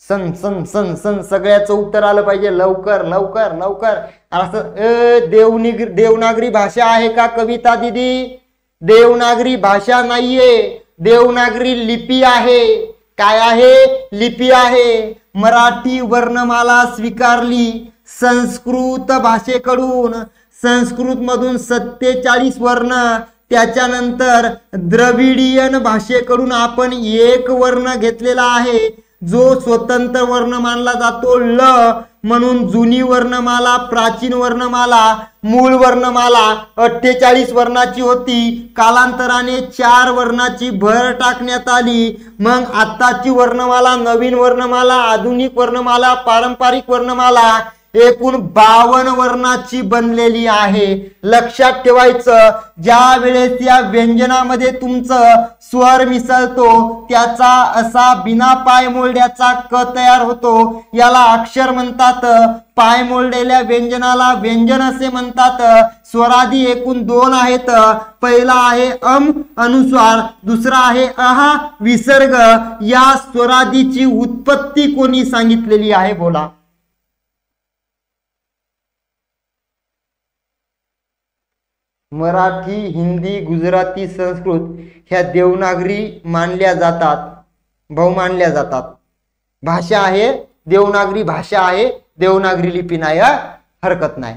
सन सन सन सन सगळ्याचं उत्तर आलं पाहिजे लवकर लवकर लवकर. असं देवनागरी भाषा आहे का कविता दीदी? देवनागरी भाषा नाहीये, देवनागरी लिपी आहे. काय आहे? लिपी आहे. मराठी वर्णमाला स्वीकारली संस्कृत भाषेकडून. संस्कृत मधून 47 वर्ण, त्याच्यानंतर द्रविडियन भाषेकडून आपण एक वर्ण घेतलेला आहे जो स्वतंत्र वर्ण मानला जातो ल. म्हणून जुनी वर्णमाला, प्राचीन वर्णमाला, मूळ वर्णमाला 48 वर्णाची होती. कालांतराने 4 वर्णाची भर टाकण्यात आली. मग आताची वर्णमाला, नवीन वर्णमाला, आधुनिक वर्णमाला, पारंपरिक वर्णमाला एकूण 52 वर्णाची बनलेली आहे. लक्षात ठेवायचं, ज्या वेळेस या व्यंजनामध्ये तुमचं स्वर मिसळतो त्याचा असा बिना पाय मोडल्याचा क तयार होतो. याला अक्षर म्हणतात. पाय मोडलेल्या व्यंजनाला व्यंजन असे म्हणतात. स्वरादी एकूण 2 आहेत. पहिला आहे अनुस्वार, दुसरा आहे अहा विसर्ग. या स्वरादीची उत्पत्ती कोणी सांगितलेली आहे? बोला. मराठी, हिंदी, गुजराती, संस्कृत ह्या देवनागरी मानल्या जातात, बहुमानल्या जातात. भाषा आहे देवनागरी भाषा आहे, देवनागरी लिपी नाही, हरकत नाही.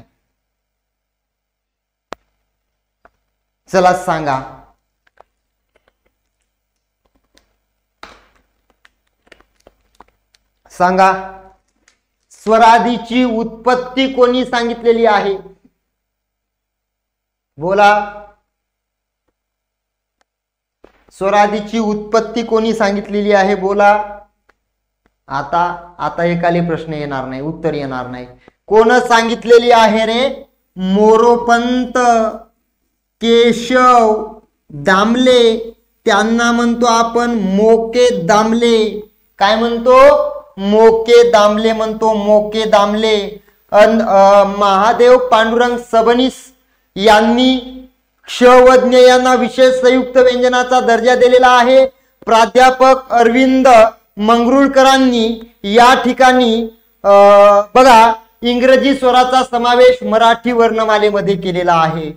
चला सांगा. सांगा स्वरादीची उत्पत्ती कोणी सांगितलेली आहे? बोला. स्वरादीची उत्पत्ती कोणी सांगितलेली आहे? बोला. आता एकाले प्रश्न येणार नाही, उत्तर येणार नाही. कोण सांगितलेली आहे रे? मोरोपंत केशव दामले, त्यांना म्हणतो आपण मोके दामले. काय म्हणतो? मोके दामले म्हणतो, मोके दामले. महादेव पांडुरंग सबनीस यांनी क्ष व ज्ञ यांना विशेष संयुक्त व्यंजनाचा दर्जा दिलेला आहे. प्राध्यापक अरविंद मंगरुळकरांनी या ठिकाणी बघा इंग्रजी स्वराचा समावेश मराठी वर्णमालेमध्ये केलेला आहे.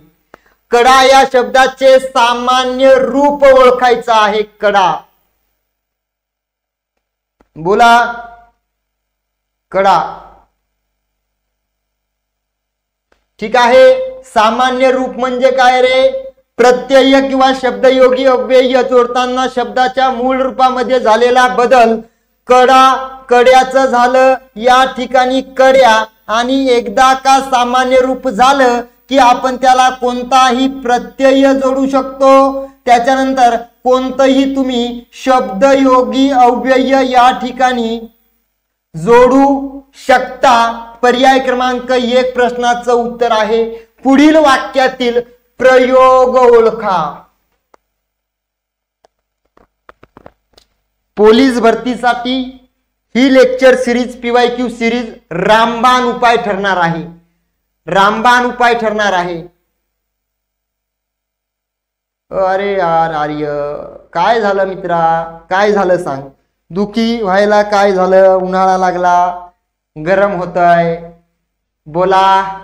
कडा या शब्दाचे सामान्य रूप ओळखायचं आहे. कडा. बोला. कडा. ठीक आहे. सामान्य रूप म्हणजे काय रे? प्रत्यय किंवा शब्दयोगी अव्यय जोडताना शब्दाच्या मूळ रूपामध्ये झालेला बदल. कडा, कड्याचं झालं या ठिकाणी कड्या. आणि एकदा का सामान्य रूप झालं की आपण त्याला कोणताही प्रत्यय जोडू शकतो. त्याच्यानंतर कोणतंही तुम्ही शब्दयोगी अव्यय या ठिकाणी जोडू शकता. पर्याय क्रमांक 1 प्रश्नाचं उत्तर आहे. पुढील वाक्यातील प्रयोग ओळखा. पोलीस भरतीसाठी ही लेक्चर सिरीज PYQ सिरीज रामबाण उपाय ठरणार आहे. रामबाण उपाय ठरणार आहे. अरे यार आर्य, काय झालं मित्रा? काय झालं सांग? दुखी व्हायला काय झालं? उन्हाळा लागला, गरम होतंय. बोला.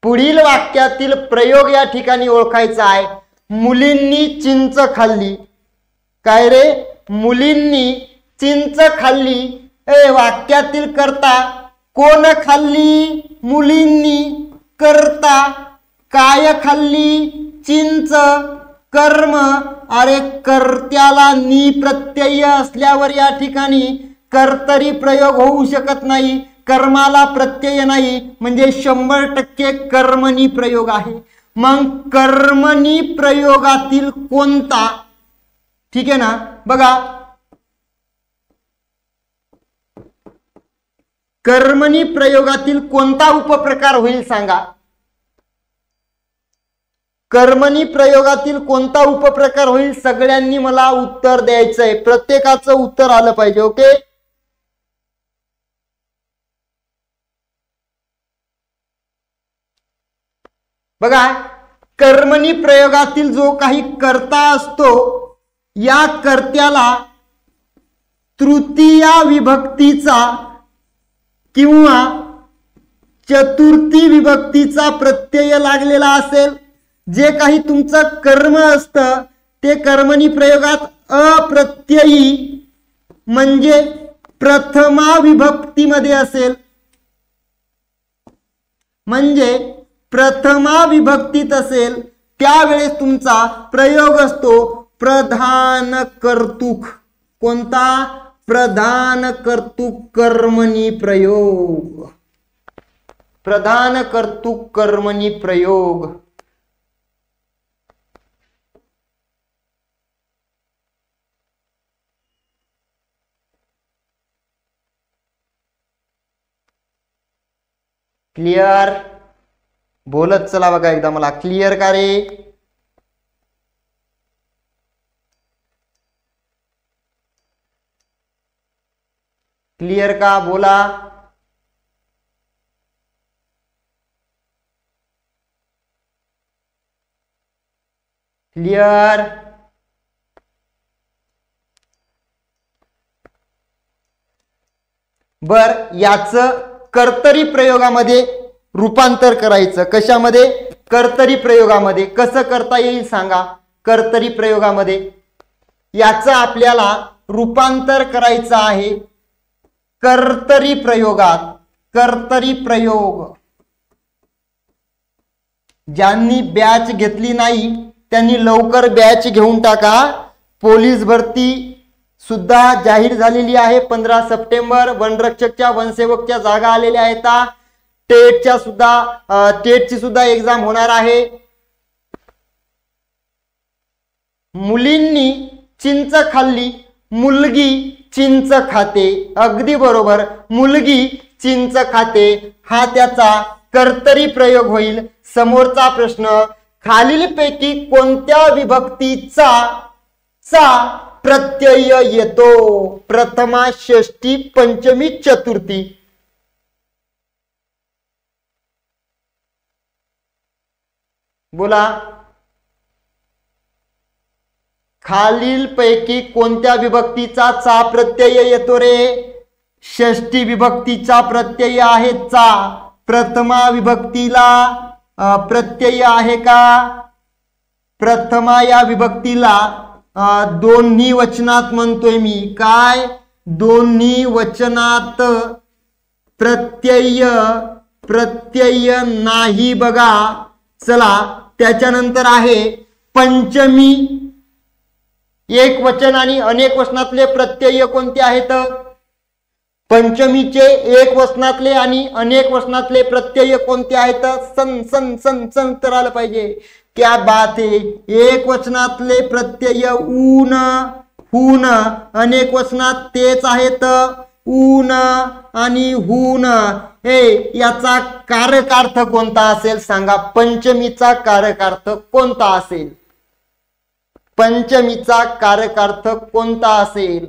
पुढील वाक्यातील प्रयोग या ठिकाणी ओळखायचा आहे. मुलींनी चिंच खाल्ली. काय रे? मुलींनी चिंच खाल्ली. वाक्यातील कर्ता कोण खाल्ली? मुलींनी. कर्ता काय खाल्ली? चिंच. कर्म. अरे कर्त्याला नी प्रत्यय असल्यावर या ठिकाणी कर्तरी प्रयोग होऊ शकत नाही. कर्माला प्रत्यय नाही म्हणजे 100% कर्मणी प्रयोग आहे. मग कर्मणी प्रयोगातील कोणता? ठीक आहे ना? बघा कर्मणी प्रयोगातील कोणता उपप्रकार होईल सांगा. कर्मणी प्रयोगातील कोणता उपप्रकार होईल? सगळ्यांनी मला उत्तर द्यायचंय. प्रत्येकाचं उत्तर आलं पाहिजे. ओके. बघा कर्मणी प्रयोगातील जो काही कर्ता असतो या कर्त्याला तृतीया विभक्तीचा किंवा चतुर्थी विभक्तीचा प्रत्यय लागलेला असेल, जे काही तुमचं कर्म असतं ते कर्मणी प्रयोगात अप्रत्ययी म्हणजे प्रथमा विभक्तीमध्ये असेल, म्हणजे प्रथमा विभक्तीत असेल, त्यावेळेस तुमचा प्रयोग असतो प्रधान कर्तुक. कोणता? प्रधान कर्तुक कर्मणी प्रयोग. प्रधान कर्तुक कर्मणी प्रयोग. क्लिअर? बोलत चला बघा एकदा मला. क्लिअर का रे? क्लिअर का? बोला. क्लिअर? बर, याचं कर्तरी प्रयोगामध्ये रूपांतर करायचं. कशामध्ये? कर्तरी प्रयोगामध्ये. कसं करता येईल सांगा? कर्तरी प्रयोगामध्ये याचं आपल्याला रूपांतर करायचं आहे कर्तरी प्रयोगात. कर्तरी प्रयोग. ज्यांनी बॅच घेतली नाही त्यांनी लवकर बॅच घेऊन टाका. पोलीस भरती सुद्धा जाहीर झालेली आहे. 15 सप्टेंबर. वनरक्षकच्या वनसेवकच्या जागा आलेल्या आहेत. टेटची सुद्धा एक्झाम होणार आहे. मुलींनी चिंच खाल्ली, मुलगी चिंच खाते. अगदी बरोबर, मुलगी चिंच खाते हा त्याचा कर्तरी प्रयोग होईल. समोरचा प्रश्न, खालीलपैकी कोणत्या विभक्तीचा प्रत्यय येतो? प्रथमा, षष्ठी, पंचमी, चतुर्थी. बोला. खालीलपैकी कोणत्या विभक्तीचा चा प्रत्यय येतो रे? षष्ठी विभक्तीचा प्रत्यय आहे चा. प्रथमा विभक्तीला प्रत्यय आहे का? प्रथमा या विभक्तीला दोन्ही वचनात म्हणतोय मी. काय? दोन्ही वचनात प्रत्यय नाही बघा. चला, त्याच्यानंतर आहे पंचमी. एक वचन आणि अनेक वचनातले प्रत्यय कोणते आहेत? पंचमीचे एक वचनातले आणि अनेक वचनातले प्रत्यय कोणते आहेत? सन सन सन सन तर आलं पाहिजे. क्या बात है. एक वचनातले प्रत्यय ऊन, हून. अनेक वचनात तेच आहेत ऊन आणि हून. हे याचा कारकार्थ कोणता असेल सांगा? पंचमीचा कारकार्थ कोणता असेल? पंचमीचा कारकार्थ कोणता असेल?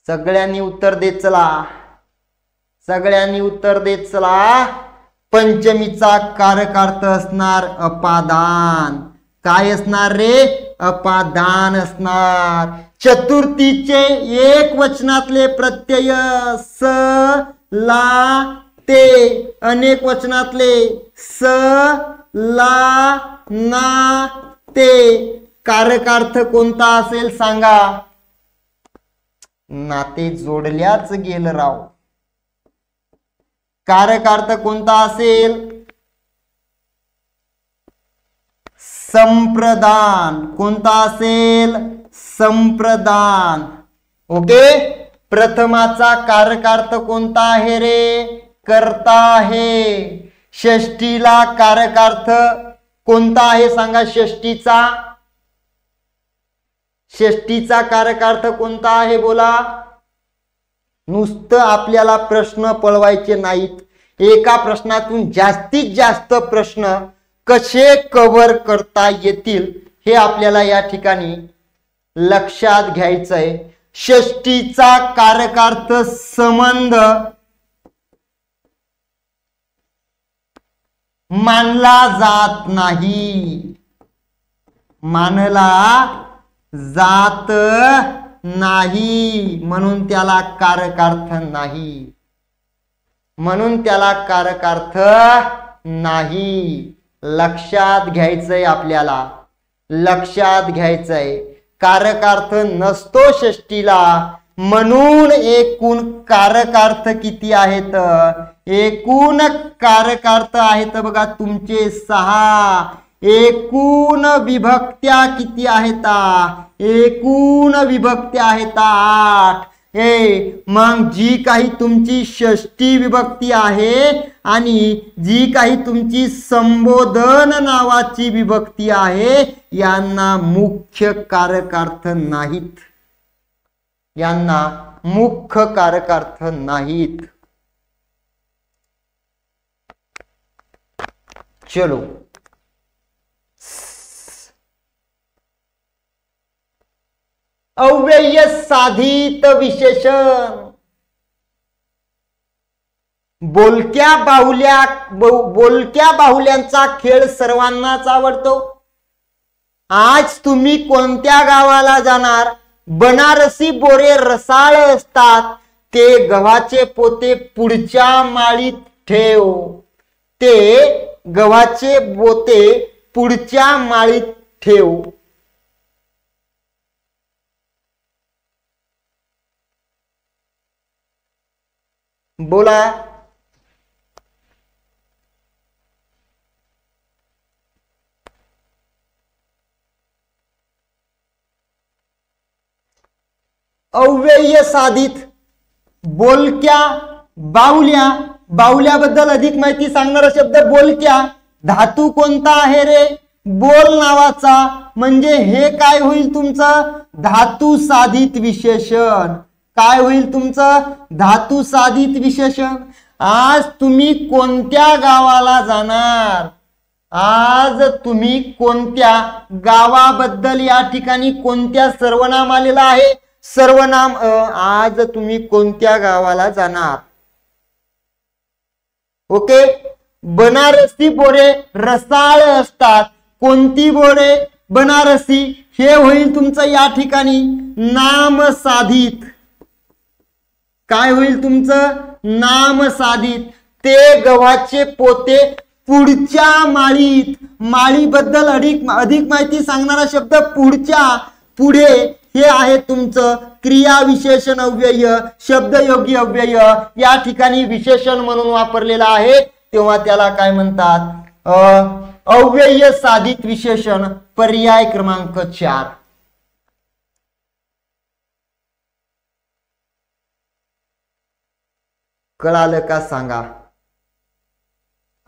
सगळ्यांनी उत्तर देत चला. सगळ्यांनी उत्तर देत चला. पंचमीचा कारकार्थ असणार अपादान. काय असणार रे? अपादान असणार. चतुर्थीचे एक वचनातले प्रत्यय स, ला, ते. अनेक वचनातले स, ला, ना, ते. कारकार्थ कोणता असेल सांगा? नाते जोडल्याच गेलं राव. कारकार्थ कोणता असेल? संप्रदान. कोणता असेल? संप्रदान. ओके. प्रथमाचा कारकार्थ कोणता आहे रे? कर्ता आहे. षष्टीला कारकार्थ कोणता आहे सांगा? षष्टीचा कारकार्थ कोणता आहे? बोला. नुसतं आपल्याला प्रश्न पळवायचे नाहीत. एका प्रश्नातून जास्तीत जास्त प्रश्न कसे कव्हर करता येतील हे आपल्याला या ठिकाणी लक्षात घ्यायचंय. षष्टीचा कारकार्थ संबंध मानला जात नाही. मानला जात नाही, म्हणून त्याला कारकार्थ नाही, म्हणून त्याला कारकार्थ नाही. लक्षात घ्यायचंय आपल्याला, लक्षात घ्यायचंय. कारकार्थ नसतो षष्टीला, म्हणून एकूण कारकार्थ किती आहेत? एकूण कारकार्थ आहेत बघा तुमचे 6. एकूण विभक्त्या किती आहेत? एकूण विभक्त्या आहेत 8. मग जी काही तुमची षष्टी विभक्ती आहे आणि जी काही तुमची संबोधन नावाची विभक्ती आहे, यांना मुख्य कारकार्थ नाहीत, यांना मुख्य कारकार्थ नाहीत. चलो, अव्यय साधित विशेषण. बोलक्या बाहुल्यांचा खेळ सर्वांनाच आवडतो. आज तुम्ही कोणत्या गावाला जाणार? बनारसी बोरे रसाळ असतात, ते गव्हाचे पोते पुढच्या माळीत ठेव. ते गव्हाचे पोते पुढच्या माळीत ठेव. बोला. अव्यय साधित. बोलक्या बाहुल्या. बाहुल्याबद्दल अधिक माहिती सांगणारा शब्द बोलक्या. धातू कोणता आहे रे? बोल नावाचा. म्हणजे हे काय होईल तुमचं? धातू साधित विशेषण. काय होईल तुमचं? धातू साधित विशेषण. आज तुम्ही कोणत्या गावाला जाणार? आज तुम्ही कोणत्या गावाबद्दल या ठिकाणी कोणत्या सर्वनाम आलेला आहे? सर्वनाम. आज तुम्ही कोणत्या गावाला जाणार? ओके. बनारसी बोरे रसाळ असतात. कोणती बोरे? बनारसी. हे होईल तुमचं या ठिकाणी नाम साधित. काय होईल तुमचं? नाम साधित. ते गव्हाचे पोते पुढच्या माळीत. माळीबद्दल अधिक माहिती सांगणारा शब्द पुढच्या. पुढे हे आहे तुमचं क्रिया विशेषण अव्यय, शब्दयोगी अव्यय. या ठिकाणी विशेषण म्हणून वापरलेला आहे, तेव्हा त्याला काय म्हणतात? अव्यय साधित विशेषण. पर्याय क्रमांक 4. कळालं का सांगा?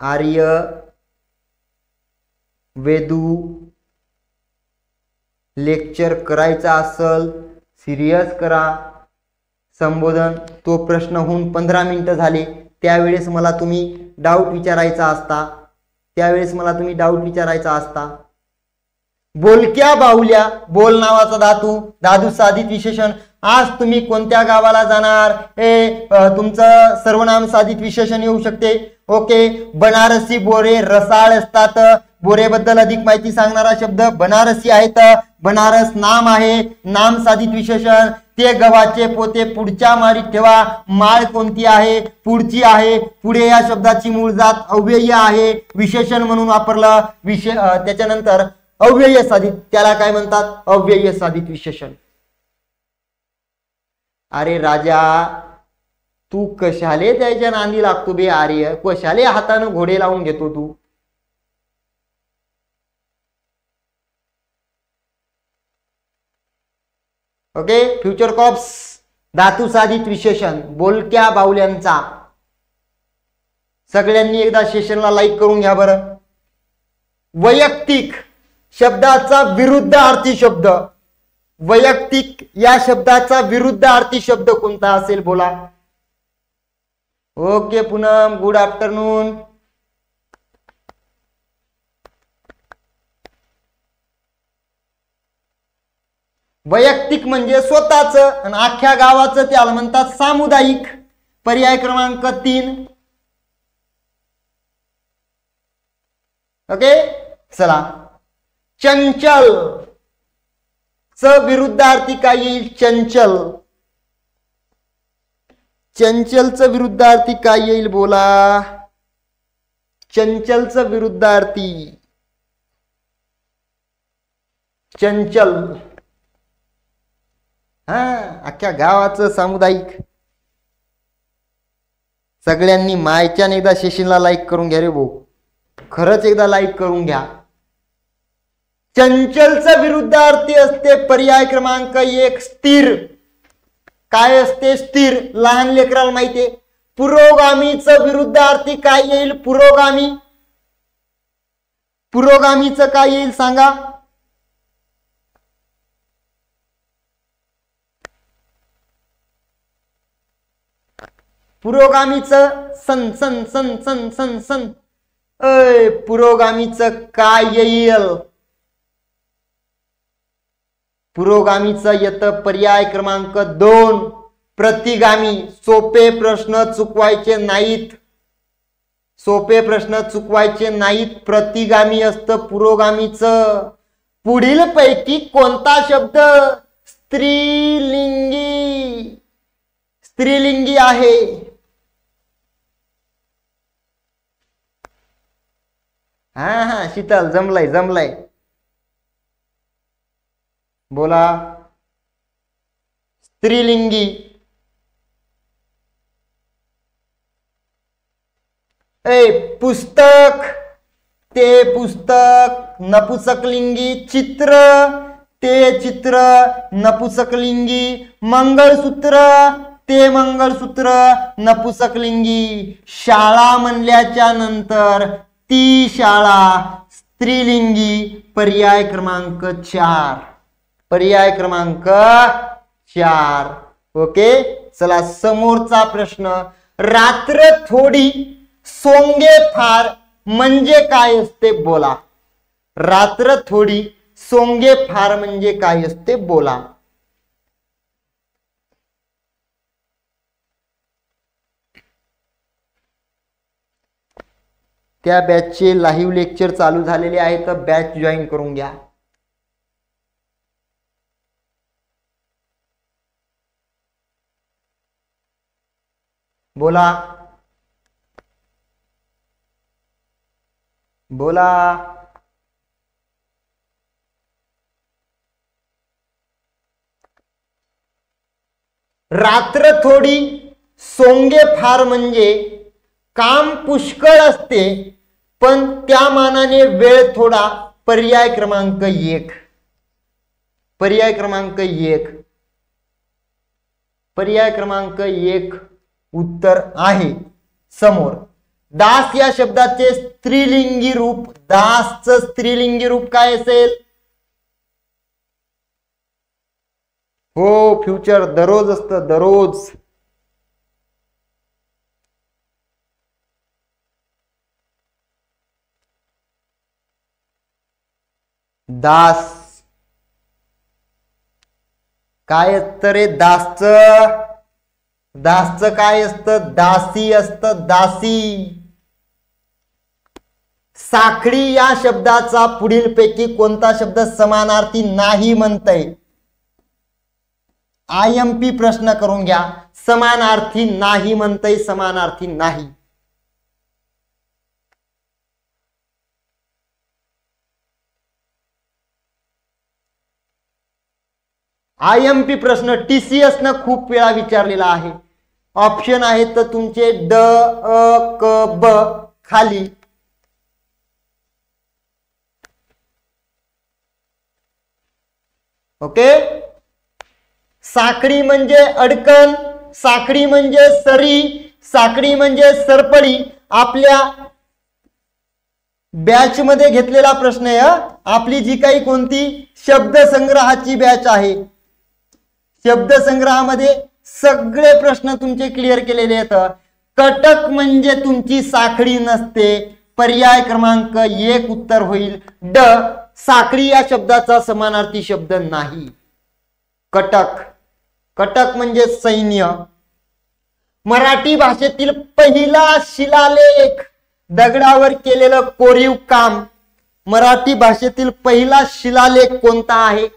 आर्य, वेदू, लेक्चर करायचा असल सिरियस करा. संबोधन तो प्रश्न होऊन 15 मिनिटं झाले, त्यावेळेस मला तुम्ही डाऊट विचारायचा असता. बोलक्या बाहुल्या. बोल नावाचा धातू. धातू साधित विशेषण. आज तुम्ही कोणत्या गावाला जाणार? हे तुमचं सर्वनाम साधित विशेषण येऊ शकते. ओके. बनारसी बोरे रसाळ असतात. बोरेबद्दल अधिक माहिती सांगणारा शब्द बनारसी आहेत. बनारस नाम आहे. नाम साधित विशेषण. ते गव्हाचे पोते पुढच्या माळीत ठेवा. माळ कोणती आहे? पुढची आहे. पुढे या शब्दाची मूळ जात अव्यय आहे. विशेषण म्हणून वापरलं. त्याच्यानंतर अव्यय साधित. त्याला काय म्हणतात? अव्यय साधित विशेषण. अरे राजा, तू कशाले त्याच्या नांदी लागतो बे आर्य? कशाले हातानं घोडे लावून घेतो तू? ओके. Future cops. धातू साधित विशेषण बोलक्या बाहुल्यांचा. सगळ्यांनी एकदा सेशनला लाईक करून घ्या बरं. वैयक्तिक शब्दाचा विरुद्धार्थी शब्द. वैयक्तिक या शब्दाचा विरुद्धार्थी शब्द कोणता असेल? बोला. Okay Poonam, good afternoon. वैयक्तिक म्हणजे स्वतःच, आणि अख्ख्या गावाचं त्याला म्हणतात सामुदायिक. पर्याय क्रमांक 3. ओके. चला. चंचल. च विरुद्धार्थी काय येईल? चंचल. चंचलचं विरुद्धार्थी काय येईल बोला? चंचलचं विरुद्धार्थी चंचल. अख्ख्या गावाचं सामुदायिक. सगळ्यांनी मायच्याने एकदा सेशनला लाईक करून घ्या रे भाऊ, खरंच एकदा लाईक करून घ्या. चंचलचं विरुद्धार्थी असते पर्याय क्रमांक 1 स्थिर. काय असते? स्थिर. लहान लेकराला माहितीये. पुरोगामीचं विरुद्धार्थी काय येईल? पुरोगामी. पुरोगामीचं काय येईल सांगा? पुरोगामीचं सन सन सन सन सन सन. पुरोगामीचं काय येईल? पुरोगामीचं येतं पर्याय क्रमांक 2 प्रतिगामी. सोपे प्रश्न चुकवायचे नाहीत. सोपे प्रश्न चुकवायचे नाहीत. प्रतिगामी असतं पुरोगामीचं. पुढील पैकी कोणता शब्द स्त्रीलिंगी स्त्रीलिंगी आहे? हा शीतल, जमलाय जमलाय. बोला. स्त्रीलिंगी. पुस्तक, ते पुस्तक नपुंसकलिंगी. चित्र, ते चित्र नपुंसकलिंगी. मंगळसूत्र, ते मंगळसूत्र नपुंसकलिंगी. शाळा म्हणल्याच्या नंतर ती शाळा स्त्रीलिंगी. पर्याय क्रमांक 4. पर्याय क्रमांक 4. ओके. चला समोरचा प्रश्न. रात्र थोडी सोंगे फार म्हणजे काय असते बोला? रात्र थोडी सोंगे फार म्हणजे काय असते बोला? त्या बॅचचे लाईव्ह लेक्चर चालू झालेले आहे, तर बॅच जॉईन करून घ्या. बोला बोला. रात्र थोडी सोंगे फार म्हणजे काम पुष्कळ असते पण त्या मानाने वेळ थोडा. पर्याय क्रमांक 1. पर्याय क्रमांक 1. पर्याय क्रमांक 1 उत्तर आहे समोर. दास या शब्दाचे स्त्रीलिंगी रूप. दासचं स्त्रीलिंगी रूप काय असेल? हो, फ्युचर दररोज असतं, दररोज. दास काय असतं रे? दासचं दासचं काय असतं? दासी असतं, दासी. साखळी या शब्दाचा पुढील पैकी कोणता शब्द समानार्थी नाही म्हणतंय? IMP प्रश्न करून घ्या. समानार्थी नाही म्हणतंय, समानार्थी नाही. IMP प्रश्न TCS न खूप वेळा विचारलेला आहे. ऑप्शन आहेत तर तुमचे ड, अ, क, ब खाली. ओके. साखळी म्हणजे अडकण, साखळी म्हणजे सरी, साखळी म्हणजे सरपळी. आपल्या बॅच मध्ये घेतलेला प्रश्न आहे. आपली जी काही कोणती शब्दसंग्रहाची बॅच आहे, शब्दसंग्रहामध्ये सगळे प्रश्न तुमचे क्लिअर केलेले आहेत. कटक म्हणजे तुमची साखळी नसते. पर्याय क्रमांक 1 उत्तर होईल ड. साखळी या शब्दाचा समानार्थी शब्द नाही. कटक. कटक म्हणजे सैन्य. मराठी भाषेतील पहिला शिलालेख, दगडावर केलेलं कोरीव काम. मराठी भाषेतील पहिला शिलालेख कोणता आहे?